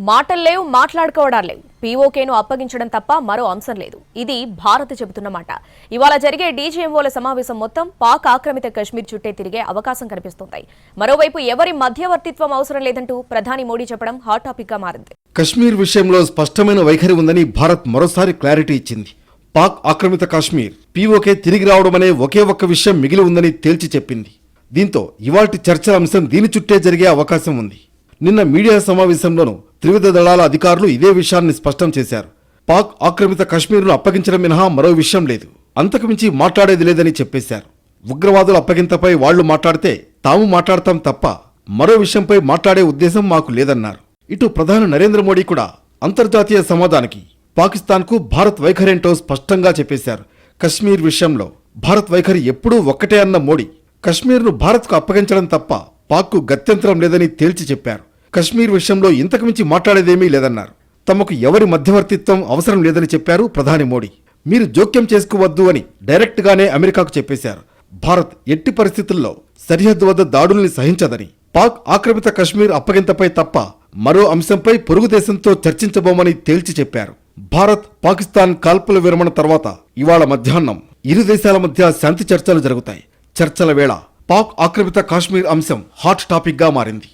మాటలు లేవు, మాట్లాడుకోవడాలు లేవు. పీఓకేను అప్పగించడం తప్ప మరో అంశం లేదు. ఇది భారత్ చెబుతున్న మాట. ఇవాళ జరిగే డీజీఎంఓల సమావేశం మొత్తం పాక్ ఆక్రమిత కశ్మీర్ చుట్టే తిరిగే అవకాశం కనిపిస్తోంది. మరోవైపు ఎవరి మధ్యవర్తిత్వం అవసరం లేదంటూ ప్రధాని మోడీ చెప్పడం హాట్ టాపిక్ గా మారింది. కశ్మీర్ విషయంలో స్పష్టమైన వైఖరి ఉందని భారత్ మరోసారి క్లారిటీ ఇచ్చింది. పాక్ ఆక్రమిత కాశ్మీర్ పీఓకే తిరిగి రావడమనే ఒకే ఒక్క విషయం మిగిలి ఉందని తేల్చి చెప్పింది. దీంతో ఇవాల్టి చర్చల అంశం దీని చుట్టే జరిగే అవకాశం ఉంది. నిన్న మీడియా సమావేశంలోనూ త్రివిధ దళాల అధికారులు ఇదే విషయాన్ని స్పష్టం చేశారు. పాక్ ఆక్రమిత కశ్మీర్ను అప్పగించడం మినహా మరో విషయం లేదు, అంతకుమించి మాట్లాడేది లేదని చెప్పేశారు. ఉగ్రవాదుల అప్పగింతపై వాళ్లు మాట్లాడితే తాము మాట్లాడతాం తప్ప మరో విషయంపై మాట్లాడే ఉద్దేశం మాకు లేదన్నారు. ఇటు ప్రధాని నరేంద్ర మోడీ కూడా అంతర్జాతీయ సమాజానికి పాకిస్తాన్కు భారత్ వైఖరేంటో స్పష్టంగా చెప్పేశారు. కశ్మీర్ విషయంలో భారత్ వైఖరి ఎప్పుడూ ఒక్కటే అన్న మోడీ కశ్మీర్ను భారత్కు అప్పగించడం తప్ప పాక్కు గత్యంతరం లేదని తేల్చి చెప్పారు. కశ్మీర్ విషయంలో ఇంతకుమించి మాట్లాడేదేమీ లేదన్నారు. తమకు ఎవరి మధ్యవర్తిత్వం అవసరం లేదని చెప్పారు ప్రధాని మోడీ. మీరు జోక్యం చేసుకోవద్దు అని డైరెక్ట్ గానే అమెరికాకు చెప్పేశారు. భారత్ ఎట్టి పరిస్థితుల్లో సరిహద్దు వద్ద దాడుల్ని సహించదని, పాక్ ఆక్రమిత కశ్మీర్ అప్పగింతపై తప్ప మరో అంశంపై పొరుగు దేశంతో చర్చించబోమని తేల్చి చెప్పారు. భారత్ పాకిస్తాన్ కాల్పుల విరమణ తర్వాత ఇవాళ మధ్యాహ్నం ఇరు దేశాల మధ్య శాంతి చర్చలు జరుగుతాయి. చర్చల వేళ పాక్ ఆక్రమిత కాశ్మీర్ అంశం హాట్ టాపిక్ గా మారింది.